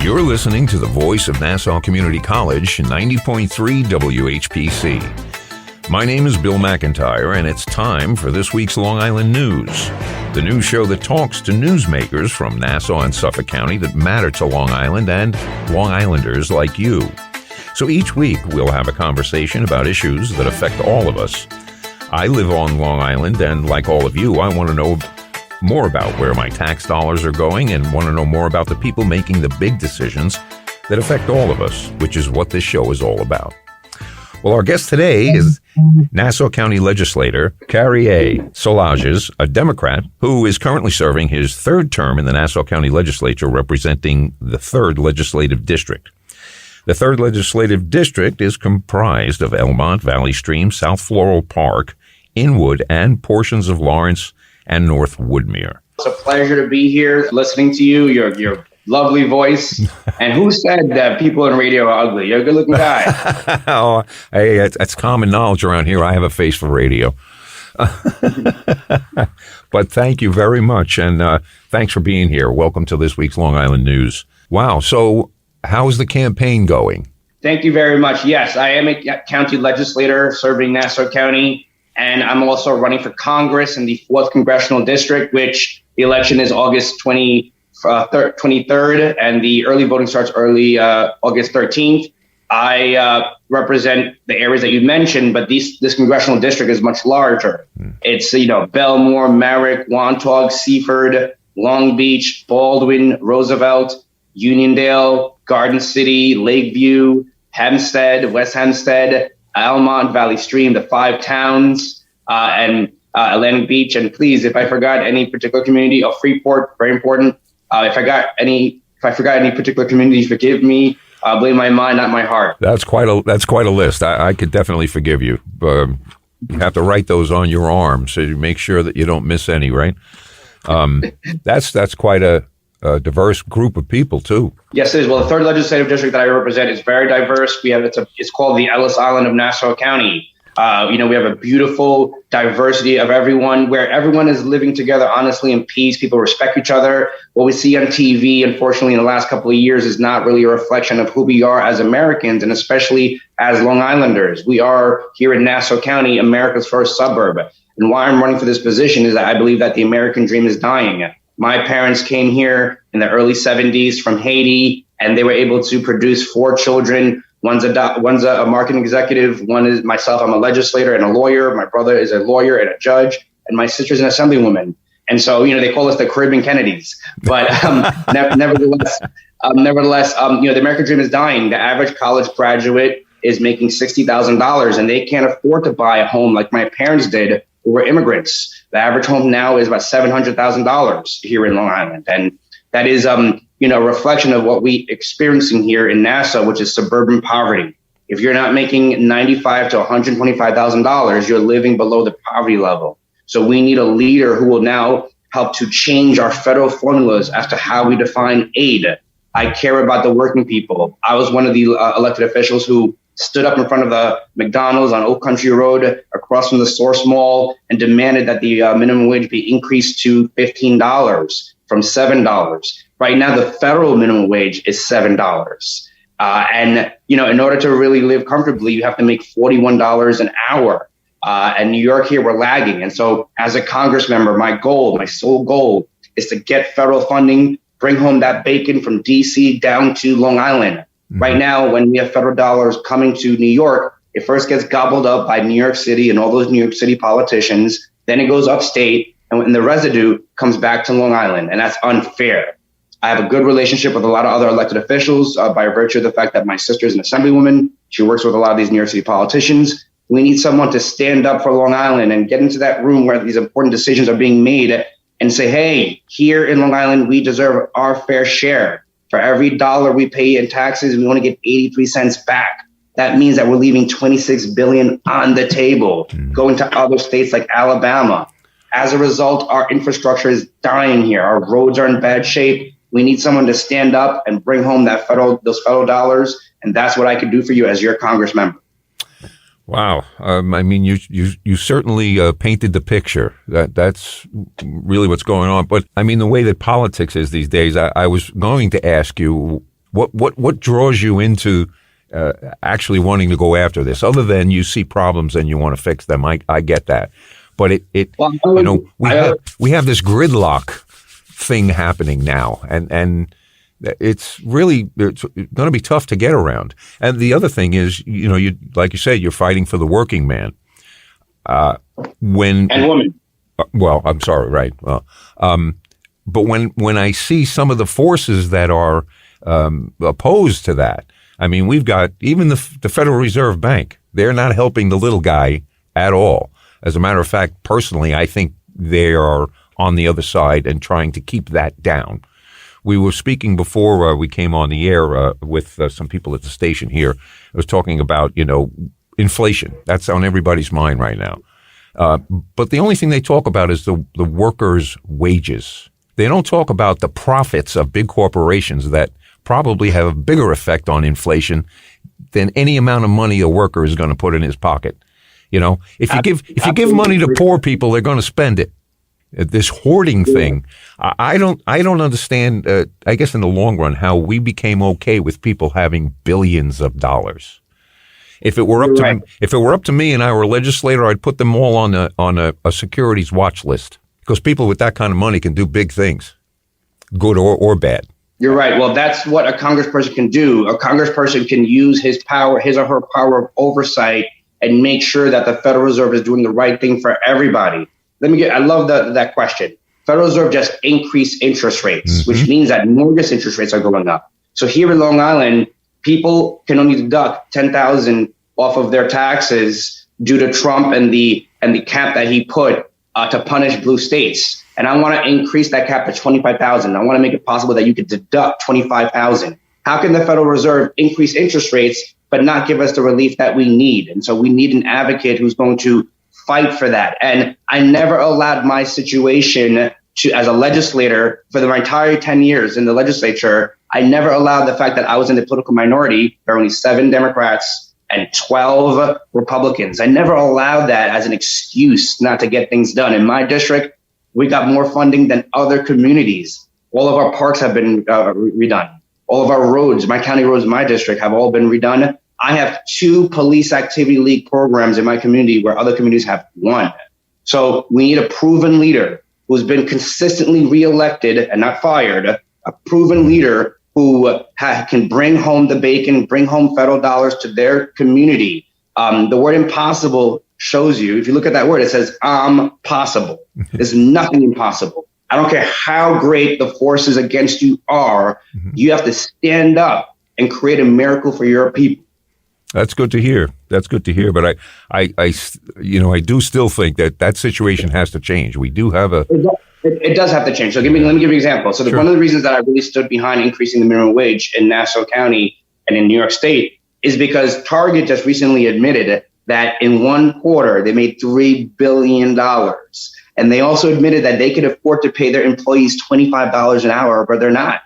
You're listening to the voice of Nassau Community College, 90.3 WHPC. My name is Bill McIntyre, and it's time for this week's Long Island News, the news show that talks to newsmakers from Nassau and Suffolk County that matter to Long Island and Long Islanders like you. So each week, we'll have a conversation about issues that affect all of us. I live on Long Island, and like all of you, I want to know more about where my tax dollars are going and want to know more about the people making the big decisions that affect all of us, which is what this show is all about. Well, our guest today is Nassau County Legislator Carrié Solages, a Democrat who is currently serving his third term in the Nassau County Legislature representing the 3rd Legislative District. The 3rd Legislative District is comprised of Elmont, Valley Stream, South Floral Park, Inwood, and portions of Lawrence and North Woodmere. It's a pleasure to be here listening to you, your lovely voice. And who said that people in radio are ugly? You're a good-looking guy. Oh, hey, it's common knowledge around here. I have a face for radio. But thank you very much, and thanks for being here. Welcome to this week's Long Island News. Wow, so how's the campaign going? Thank you very much. Yes, I am a county legislator serving Nassau County. And I'm also running for Congress in the 4th Congressional District, which the election is August 23rd, and the early voting starts early August 13th. I represent the areas that you mentioned, but this congressional district is much larger. It's, Belmore, Merrick, Wantagh, Seaford, Long Beach, Baldwin, Roosevelt, Uniondale, Garden City, Lakeview, Hempstead, West Hempstead, Elmont, Valley Stream, the 5 towns, and Atlantic Beach. And please, if I forgot any particular community, Freeport, very important. If I forgot any particular community, forgive me. Blame my mind, not my heart. That's quite a list. I could definitely forgive you. You have to write those on your arm so you make sure that you don't miss any, right? That's quite a diverse group of people too. Yes, it is. Well, the 3rd Legislative District that I represent is very diverse. It's called the Ellis Island of Nassau County. We have a beautiful diversity of everyone, where everyone is living together honestly in peace. People respect each other. What we see on TV, unfortunately, in the last couple of years is not really a reflection of who we are as Americans, and especially as Long Islanders. We are here in Nassau County, America's first suburb. And why I'm running for this position is that I believe that the American dream is dying. My parents came here in the early 70s from Haiti, and they were able to produce 4 children. One's a marketing executive. One is myself. I'm a legislator and a lawyer. My brother is a lawyer and a judge, and my sister's an assemblywoman. And so, they call us the Caribbean Kennedys. But nevertheless, the American dream is dying. The average college graduate is making $60,000, and they can't afford to buy a home like my parents did, who were immigrants. The average home now is about $700,000 here in Long Island. And that is, a reflection of what we experiencing here in Nassau, which is suburban poverty. If you're not making $95,000 to $125,000, you're living below the poverty level. So we need a leader who will now help to change our federal formulas as to how we define aid. I care about the working people. I was one of the elected officials who stood up in front of the McDonald's on Oak Country Road across from the Source Mall and demanded that the minimum wage be increased to $15 from $7. Right now, the federal minimum wage is $7. And in order to really live comfortably, you have to make $41 an hour. And New York here, we're lagging. And so as a Congress member, my sole goal is to get federal funding, bring home that bacon from DC down to Long Island. Right now, when we have federal dollars coming to New York, it first gets gobbled up by New York City and all those New York City politicians. Then it goes upstate, and the residue comes back to Long Island, and that's unfair. I have a good relationship with a lot of other elected officials by virtue of the fact that my sister is an assemblywoman. She works with a lot of these New York City politicians. We need someone to stand up for Long Island and get into that room where these important decisions are being made and say, hey, here in Long Island, we deserve our fair share. For every dollar we pay in taxes, we want to get 83 cents back. That means that we're leaving $26 billion on the table, going to other states like Alabama. As a result, our infrastructure is dying here. Our roads are in bad shape. We need someone to stand up and bring home those federal dollars. And that's what I could do for you as your Congress member. Wow. You certainly painted the picture. That's really what's going on. But the way that politics is these days, I was going to ask you, What draws you into actually wanting to go after this, other than you see problems and you want to fix them? I get that, but we have this gridlock thing happening now, and it's going to be tough to get around. And the other thing is, you like you said, you're fighting for the working man. And woman. Well, I'm sorry, right? Well, but when I see some of the forces that are opposed to that, I mean, we've got even the Federal Reserve Bank. They're not helping the little guy at all. As a matter of fact, personally, I think they are on the other side and trying to keep that down. We were speaking before we came on the air with some people at the station here. I was talking about, inflation. That's on everybody's mind right now. But the only thing they talk about is the workers' wages. They don't talk about the profits of big corporations that probably have a bigger effect on inflation than any amount of money a worker is going to put in his pocket. If you give money to poor people, they're going to spend it. This hoarding thing, I don't understand. I guess in the long run, how we became okay with people having billions of dollars. If it were up to me and I were a legislator, I'd put them all on a securities watch list, because people with that kind of money can do big things, good or bad. You're right. Well, that's what a congressperson can do. A congressperson can use his or her power of oversight and make sure that the Federal Reserve is doing the right thing for everybody. I love that question. Federal Reserve just increased interest rates, which means that mortgage interest rates are going up. So here in Long Island, people can only deduct $10,000 off of their taxes due to Trump and the cap that he put to punish blue states. And I want to increase that cap to $25,000. I want to make it possible that you could deduct $25,000. How can the Federal Reserve increase interest rates but not give us the relief that we need? And so we need an advocate who's going to fight for that. And I never allowed my situation as a legislator for my entire 10 years in the legislature, I never allowed the fact that I was in the political minority. There are only 7 Democrats and 12 Republicans. I never allowed that as an excuse not to get things done. In my district, we got more funding than other communities. All of our parks have been redone. All of our roads, my county roads in my district, have all been redone. I have 2 police activity league programs in my community where other communities have 1. So we need a proven leader who's been consistently reelected and not fired, a proven leader who can bring home the bacon, bring home federal dollars to their community. The word impossible shows you, if you look at that word, it says possible. There's nothing impossible. I don't care how great the forces against you are. You have to stand up and create a miracle for your people. That's good to hear. But I do still think that situation has to change. We do have It does have to change. So let me give you an example. So Sure. One of the reasons that I really stood behind increasing the minimum wage in Nassau County and in New York State is because Target just recently admitted that in one quarter they made $3 billion. And they also admitted that they could afford to pay their employees $25 an hour, but they're not.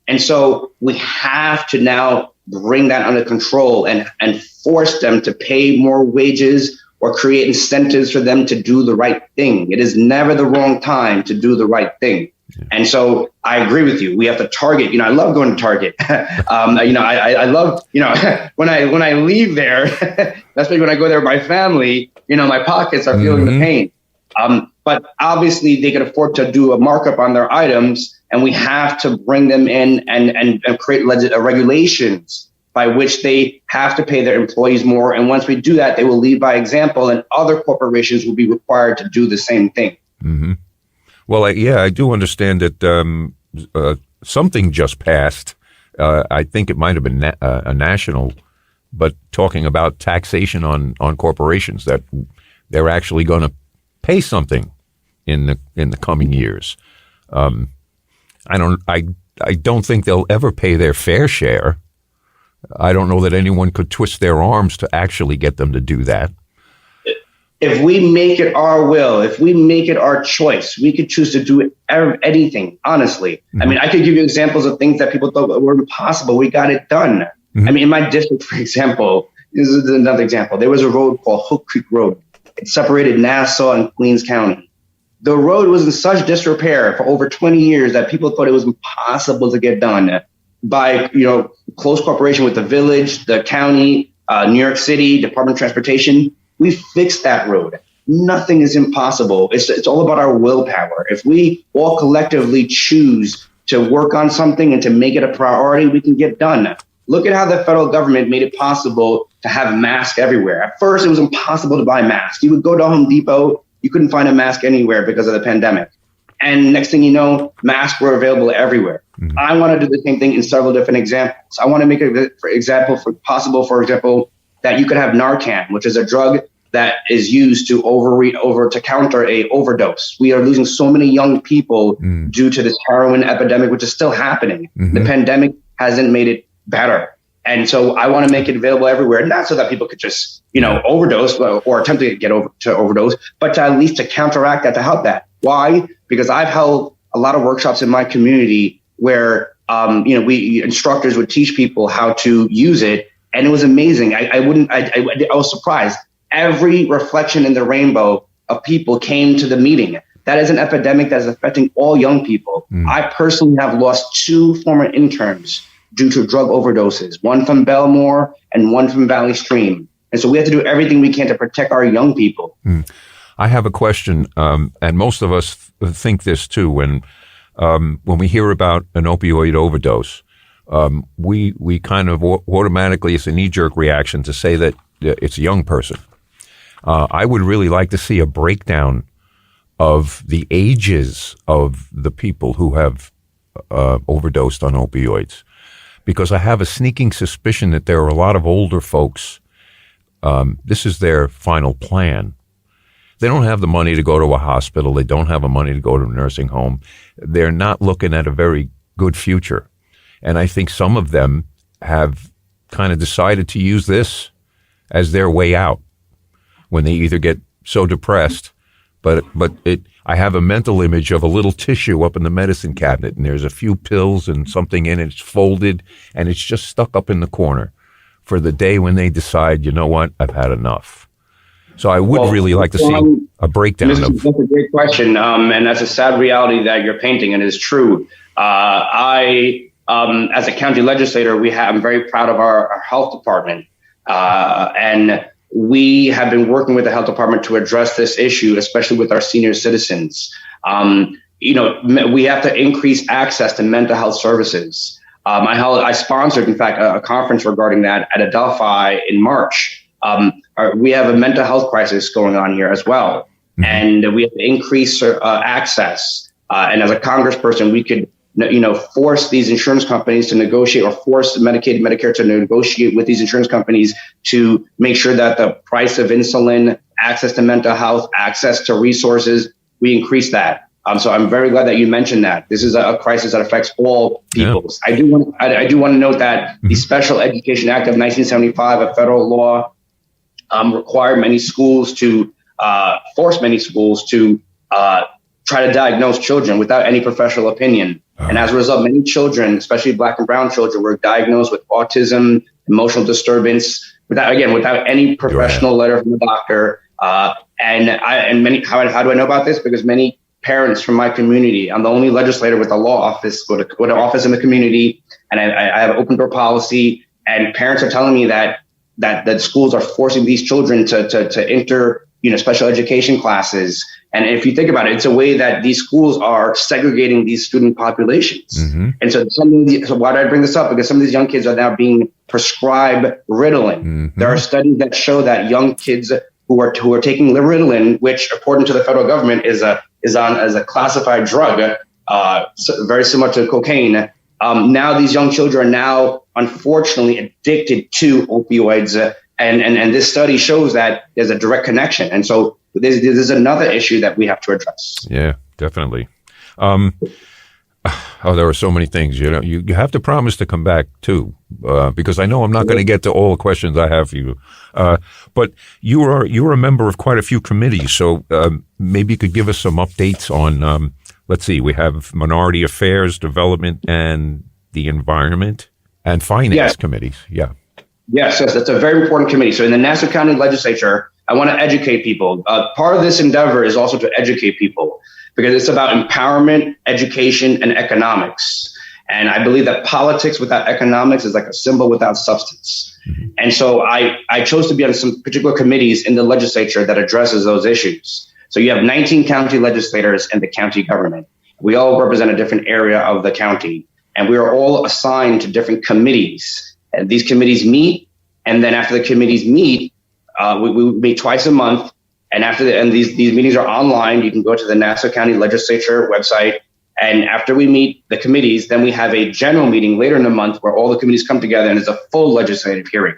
And so we have to now bring that under control and force them to pay more wages or create incentives for them to do the right thing. It is never the wrong time to do the right thing. Yeah. And so I agree with you. We have to Target. I love going to Target. I love, when I leave there, especially when I go there with my family, my pockets are feeling the pain. But obviously they can afford to do a markup on their items, and we have to bring them in and create regulations by which they have to pay their employees more. And once we do that, they will lead by example, and other corporations will be required to do the same thing. Mm-hmm. Well, I do understand that something just passed. I think it might have been a national, but talking about taxation on corporations, that they're actually going to pay something in the coming years. I don't think they'll ever pay their fair share. I don't know that anyone could twist their arms to actually get them to do that. If we make it our will, if we make it our choice, we could choose to do anything, honestly. Mm-hmm. I mean, I could give you examples of things that people thought were impossible. We got it done. Mm-hmm. I mean, in my district, for example, this is another example. There was a road called Hook Creek Road. It separated Nassau and Queens County. The road was in such disrepair for over 20 years that people thought it was impossible to get done. by, close cooperation with the village, the county, New York City, Department of Transportation, we fixed that road. Nothing is impossible. It's all about our willpower. If we all collectively choose to work on something and to make it a priority, we can get done. Look at how the federal government made it possible to have masks everywhere. At first, it was impossible to buy masks. You would go to Home Depot, you couldn't find a mask anywhere because of the pandemic. And next thing you know, masks were available everywhere. Mm-hmm. I want to do the same thing in several different examples. I want to make it, for example, that you could have Narcan, which is a drug that is used to to counter a overdose. We are losing so many young people due to this heroin epidemic, which is still happening. Mm-hmm. The pandemic hasn't made it better. And so I want to make it available everywhere, not so that people could just, overdose or attempt to get to overdose, but to at least to counteract that, to help that. Why? Because I've held a lot of workshops in my community where, we instructors would teach people how to use it. And it was amazing. I was surprised. Every reflection in the rainbow of people came to the meeting. That is an epidemic that is affecting all young people. I personally have lost 2 former interns due to drug overdoses, one from Belmore and one from Valley Stream. And so we have to do everything we can to protect our young people. I have a question, and most of us think this too. When we hear about an opioid overdose, we kind of automatically, it's a knee-jerk reaction to say that it's a young person. I would really like to see a breakdown of the ages of the people who have overdosed on opioids, because I have a sneaking suspicion that there are a lot of older folks. This is their final plan. They don't have the money to go to a hospital. They don't have the money to go to a nursing home. They're not looking at a very good future. And I think some of them have kind of decided to use this as their way out when they either get so depressed, but I have a mental image of a little tissue up in the medicine cabinet, and there's a few pills and something in it. It's folded, and it's just stuck up in the corner for the day when they decide, you know what, I've had enough. So I would really like to see a breakdown of... That's a great question, and that's a sad reality that you're painting, and it is true. I, as a county legislator, I'm very proud of our health department, and we have been working with the health department to address this issue, especially with our senior citizens. We have to increase access to mental health services. I sponsored, in fact, a conference regarding that at Adelphi in March. We have a mental health crisis going on here as well. Mm-hmm. And we have to increase access. And as a congressperson, we could, force these insurance companies to negotiate, or force Medicaid and Medicare to negotiate with these insurance companies to make sure that the price of insulin, access to mental health, access to resources, we increase that. So I'm very glad that you mentioned that. This is a crisis that affects all peoples. Yeah. I do want to note that the Special Education Act of 1975, a federal law, required many schools to force many schools to try to diagnose children without any professional opinion. And as a result, many children, especially Black and brown children, were diagnosed with autism, emotional disturbance, without any professional letter from the doctor. How do I know about this? Because many parents from my community, I'm the only legislator with a law office, with an office in the community, and I have an open door policy. And parents are telling me that schools are forcing these children to enter, special education classes. And if you think about it, it's a way that these schools are segregating these student populations. Mm-hmm. And so why did I bring this up? Because some of these young kids are now being prescribed Ritalin. Mm-hmm. There are studies that show that young kids who are taking Ritalin, which according to the federal government is on as a classified drug, very similar to cocaine. Now these young children are now unfortunately addicted to opioids. And this study shows that there's a direct connection. And so there's another issue that we have to address. Yeah, definitely. There are so many things. You have to promise to come back too, because I know I'm not going to get to all the questions I have for you. But you're a member of quite a few committees, so maybe you could give us some updates on. Let's see, we have Minority Affairs, Development, and the Environment, and Finance committees. Yeah. Yes, that's a very important committee. So in the Nassau County Legislature, I want to educate people. Part of this endeavor is also to educate people, because it's about empowerment, education, and economics. And I believe that politics without economics is like a symbol without substance. And so I chose to be on some particular committees in the legislature that addresses those issues. So you have 19 county legislators in the county government. We all represent a different area of the county, and we are all assigned to different committees. And these committees meet, and then after the committees meet, we meet twice a month. And these meetings are online. You can go to the Nassau County Legislature website. And after we meet the committees, then we have a general meeting later in the month where all the committees come together and it's a full legislative hearing.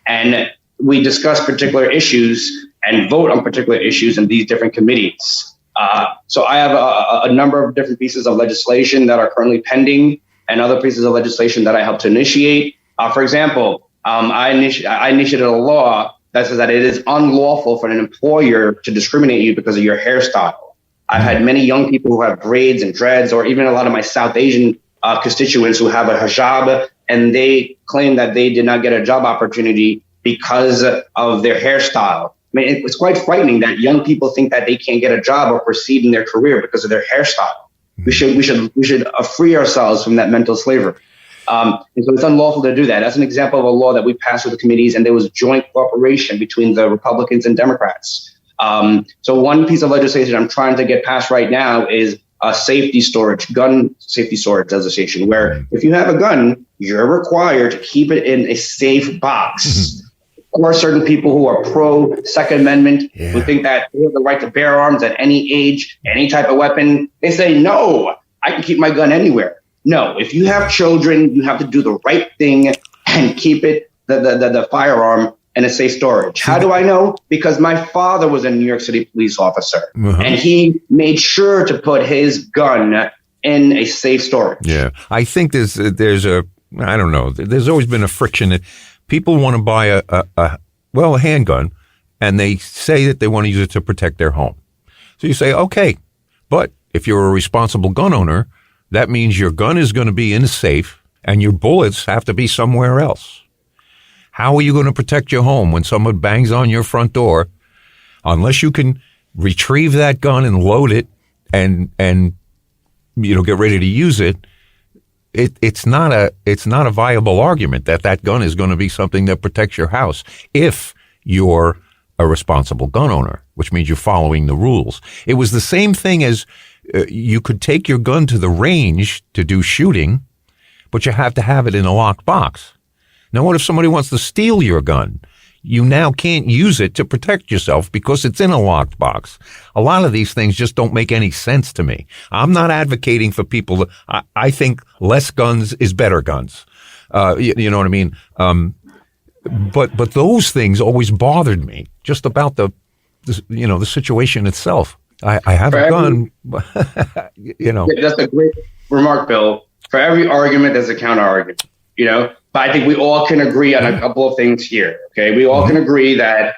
And we discuss particular issues and vote on particular issues in these different committees. So I have a number of different pieces of legislation that are currently pending and other pieces of legislation that I helped to initiate. For example, I initiated a law that says that it is unlawful for an employer to discriminate you because of your hairstyle. I've had many young people who have braids and dreads, or even a lot of my South Asian constituents who have a hijab, and they claim that they did not get a job opportunity because of their hairstyle. I mean, it's quite frightening that young people think that they can't get a job or proceed in their career because of their hairstyle. We should free ourselves from that mental slavery. And so it's unlawful to do that. That's an example of a law that we passed with the committees, and there was joint cooperation between the Republicans and Democrats. So one piece of legislation I'm trying to get passed right now is a gun safety storage legislation, where if you have a gun, you're required to keep it in a safe box. Of course, certain people who are pro Second Amendment, who think that they have the right to bear arms at any age, any type of weapon, they say, no, I can keep my gun anywhere. No, if you have children, you have to do the right thing and keep the firearm in a safe storage. How do I know? Because my father was a New York City police officer, and he made sure to put his gun in a safe storage. Yeah, I think there's I don't know. There's always been a friction that people want to buy a handgun, and they say that they want to use it to protect their home. So you say, okay, but if you're a responsible gun owner, that means your gun is going to be in a safe and your bullets have to be somewhere else. How are you going to protect your home when someone bangs on your front door? Unless you can retrieve that gun and load it and get ready to use it, it's not a viable argument that gun is going to be something that protects your house if you're a responsible gun owner, which means you're following the rules. It was the same thing as you could take your gun to the range to do shooting, but you have to have it in a locked box. Now, what if somebody wants to steal your gun? You now can't use it to protect yourself because it's in a locked box. A lot of these things just don't make any sense to me. I'm not advocating for people. I think less guns is better guns. You know what I mean? But those things always bothered me just about the situation itself. I have a gun, That's a great remark, Bill. For every argument, there's a counter argument, But I think we all can agree on a couple of things here, okay? We all can agree that,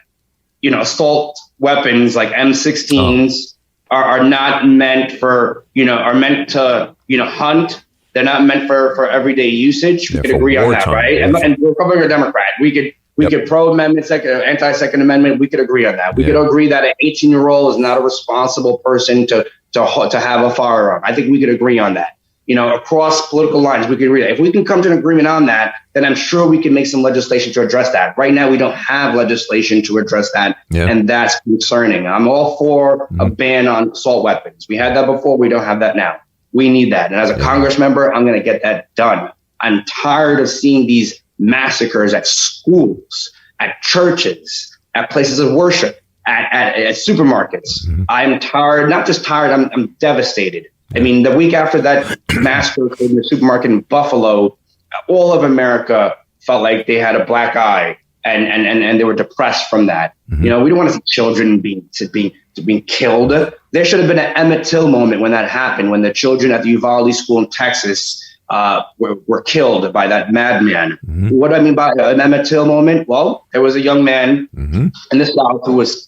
assault weapons like M16s are not meant for, are meant to, hunt. They're not meant for everyday usage. We could agree on that, right? And Republican or Democrat, we could pro-amendment, anti-Second Amendment. We could agree on that. We could agree that an 18-year-old is not a responsible person to have a firearm. I think we could agree on that. Across political lines, we could agree that. If we can come to an agreement on that, then I'm sure we can make some legislation to address that. Right now, we don't have legislation to address that, and that's concerning. I'm all for a ban on assault weapons. We had that before. We don't have that now. We need that. And as a Congress member, I'm going to get that done. I'm tired of seeing these massacres at schools, at churches, at places of worship, at supermarkets. I'm tired, not just tired, I'm devastated. I mean, the week after that massacre in the supermarket in Buffalo, all of America felt like they had a black eye and they were depressed from that. We don't want to see children being killed. There should have been an Emmett Till moment when that happened, when the children at the Uvalde school in Texas were killed by that madman. What do I mean by an Emmett Till moment? Well, there was a young man in the South who was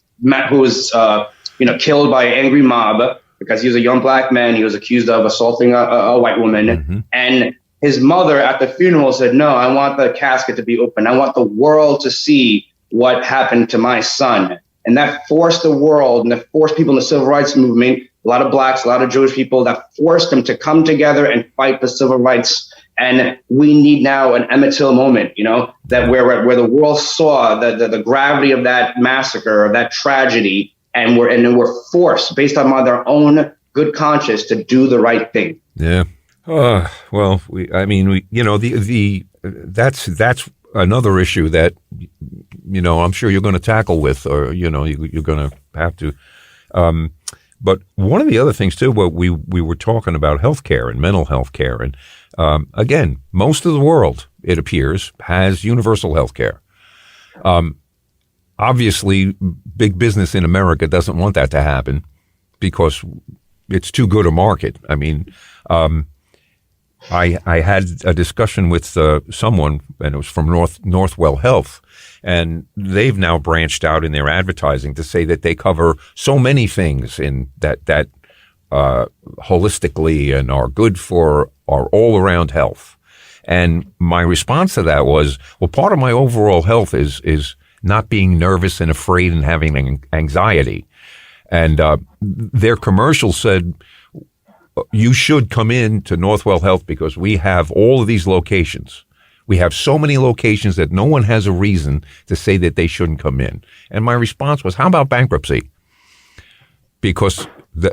killed by an angry mob because he was a young black man. He was accused of assaulting a white woman. And his mother at the funeral said, no, I want the casket to be open. I want the world to see what happened to my son. And that forced the world and that forced people in the civil rights movement a lot of blacks, a lot of Jewish people that forced them to come together and fight for civil rights. And we need now an Emmett Till moment, that where the world saw the gravity of that massacre, of that tragedy, and we're forced, based on their own good conscience, to do the right thing. Yeah. Well, that's another issue that, I'm sure you're going to tackle with, or, you're going to have to. But one of the other things too, what we were talking about healthcare and mental health care. And, again, most of the world, it appears, has universal healthcare. Obviously, big business in America doesn't want that to happen because it's too good a market. I mean, I had a discussion with someone, and it was from Northwell Health, and they've now branched out in their advertising to say that they cover so many things in that holistically and are good for our all-around health. And my response to that was, well, part of my overall health is not being nervous and afraid and having anxiety. And their commercial said, you should come in to Northwell Health because we have all of these locations. We have so many locations that no one has a reason to say that they shouldn't come in. And my response was, how about bankruptcy? Because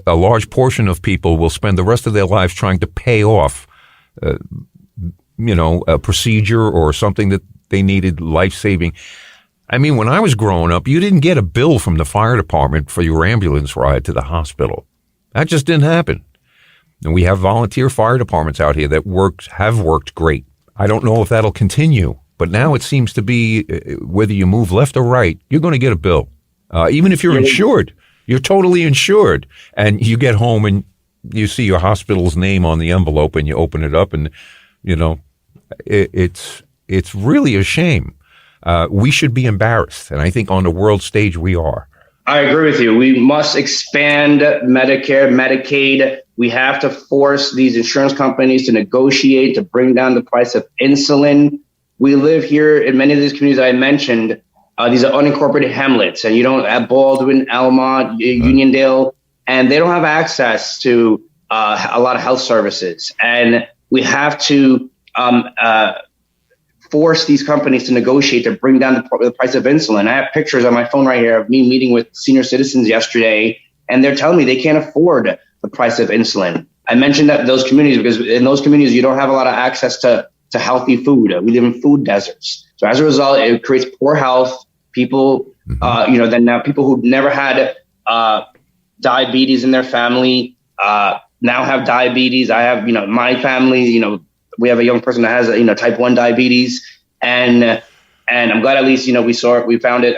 a large portion of people will spend the rest of their lives trying to pay off, a procedure or something that they needed life-saving. I mean, when I was growing up, you didn't get a bill from the fire department for your ambulance ride to the hospital. That just didn't happen. And we have volunteer fire departments out here that have worked great. I don't know if that'll continue, but now it seems to be whether you move left or right, you're going to get a bill. Even if you're insured, you're totally insured. And you get home and you see your hospital's name on the envelope and you open it up and, it's really a shame. We should be embarrassed. And I think on the world stage we are. I agree with you. We must expand Medicare, Medicaid. We have to force these insurance companies to negotiate to bring down the price of insulin. We live here in many of these communities that I mentioned. These are unincorporated hamlets, and you don't have Baldwin, Almont, Uniondale, and they don't have access to a lot of health services. And we have to force these companies to negotiate to bring down the price of insulin. I have pictures on my phone right here of me meeting with senior citizens yesterday, and they're telling me they can't afford the price of insulin. I mentioned that those communities because in those communities, you don't have a lot of access to healthy food. We live in food deserts. So as a result, it creates poor health. People, then now people who never had diabetes in their family now have diabetes. I have, my family, we have a young person that has, type 1 diabetes. And I'm glad at least, we found it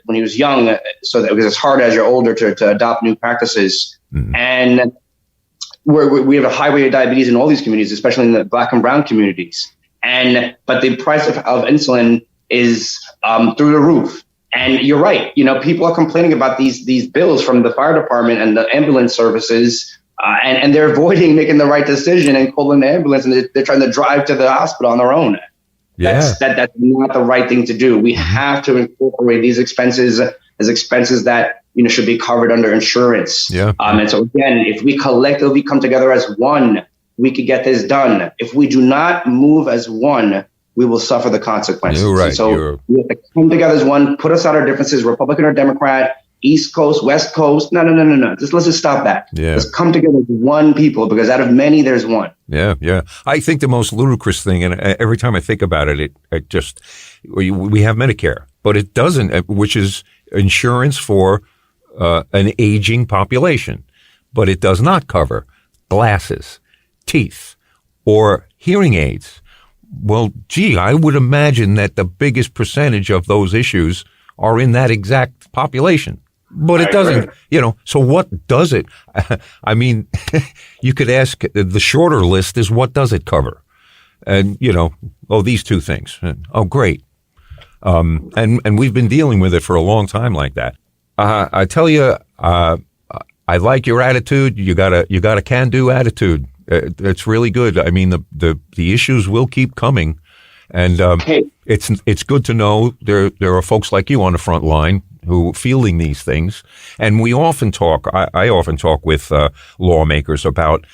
when he was young, so that because it's hard as you're older to adopt new practices. Mm-hmm. And we have a high rate of diabetes in all these communities, especially in the Black and brown communities. But the price of insulin is through the roof. And you're right. People are complaining about these bills from the fire department and the ambulance services. And they're avoiding making the right decision and calling the ambulance, and they're trying to drive to the hospital on their own. Yeah. That's not the right thing to do. We have to incorporate these expenses as expenses that should be covered under insurance. Yeah. And so again, if we collectively come together as one, we could get this done. If we do not move as one, we will suffer the consequences. You're right. So we have to come together as one, put aside our differences, Republican or Democrat, East Coast, West Coast. No. Let's just stop that. Yeah. Let's come together as one people, because out of many, there's one. Yeah. I think the most ludicrous thing, and every time I think about it, it just, we have Medicare, but it doesn't, which is insurance for an aging population, but it does not cover glasses, teeth, or hearing aids. Well, gee, I would imagine that the biggest percentage of those issues are in that exact population. But it doesn't, so what does it? I mean, you could ask, the shorter list is what does it cover? And, these two things. Oh, great. And we've been dealing with it for a long time like that. I tell you, I like your attitude. You got a can-do attitude. It's really good. I mean, the issues will keep coming. And it's good to know there are folks like you on the front line who fielding these things. And we often talk, I often talk with lawmakers about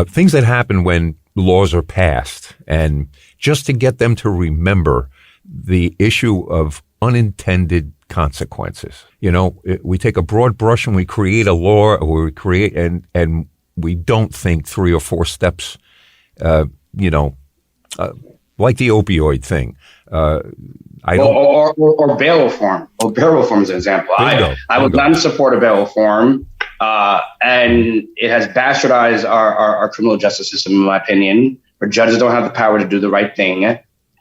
things that happen when laws are passed, and just to get them to remember the issue of unintended consequences. We take a broad brush and we create a law, or we create, and we don't think 3 or 4 steps, like the opioid thing. Or bail reform. Bail reform is an example. I would not support a bail reform, and it has bastardized our criminal justice system, in my opinion, where judges don't have the power to do the right thing.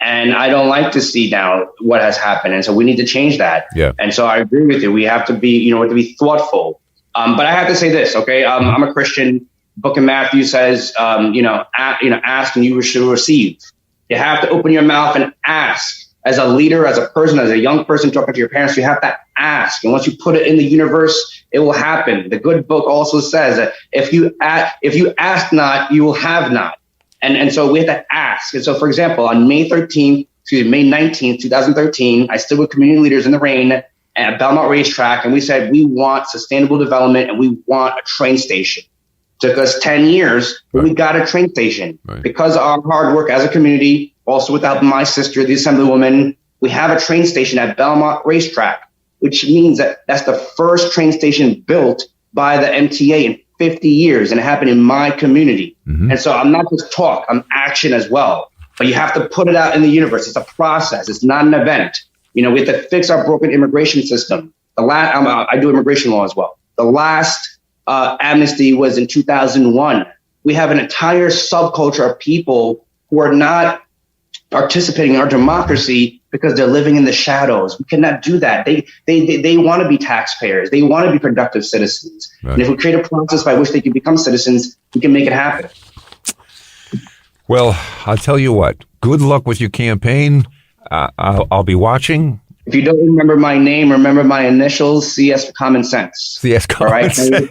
And I don't like to see now what has happened. And so we need to change that. Yeah. And so I agree with you. We have to be, we have to be thoughtful. But I have to say this, okay? I'm a Christian. Book of Matthew says, ask and you shall receive. You have to open your mouth and ask. As a leader, as a person, as a young person talking to your parents, you have to ask. And once you put it in the universe, it will happen. The good book also says that if you ask not, you will have not. And so we have to ask. And so, for example, on May 19th, 2013, I stood with community leaders in the rain at Belmont Racetrack, and we said we want sustainable development and we want a train station. Took us 10 years, but we got a train station because of our hard work as a community. Also, without my sister, the Assemblywoman, we have a train station at Belmont Racetrack, which means that that's the first train station built by the MTA in 50 years, and it happened in my community. Mm-hmm. And so I'm not just talk, I'm action as well. But you have to put it out in the universe. It's a process. It's not an event. We have to fix our broken immigration system. I do immigration law as well. The last amnesty was in 2001. We have an entire subculture of people who are not participating in our democracy because they're living in the shadows. We cannot do that. They want to be taxpayers. They want to be productive citizens. Right. And if we create a process by which they can become citizens, we can make it happen. Well, I'll tell you what. Good luck with your campaign. I'll be watching. If you don't remember my name, remember my initials, CS for Common Sense. CS Common Sense.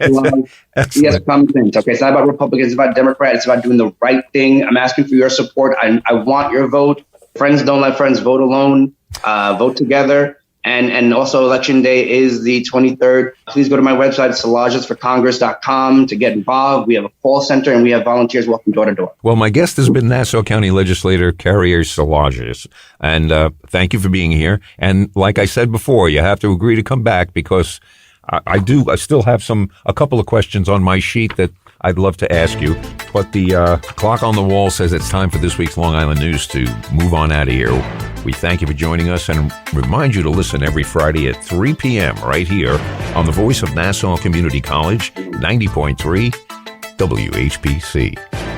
CS Common Sense. Okay, it's not about Republicans, it's about Democrats. It's about doing the right thing. I'm asking for your support. I want your vote. Friends don't let friends vote alone. Vote together. And also Election Day is the 23rd. Please go to my website, solagesforcongress.com, to get involved. We have a call center and we have volunteers walking door to door. Well, my guest has been Nassau County Legislator Carrié Solages. And thank you for being here. And like I said before, you have to agree to come back because I still have a couple of questions on my sheet that I'd love to ask you. But the clock on the wall says it's time for this week's Long Island News to move on out of here. We thank you for joining us and remind you to listen every Friday at 3 p.m. right here on the voice of Nassau Community College, 90.3 WHPC.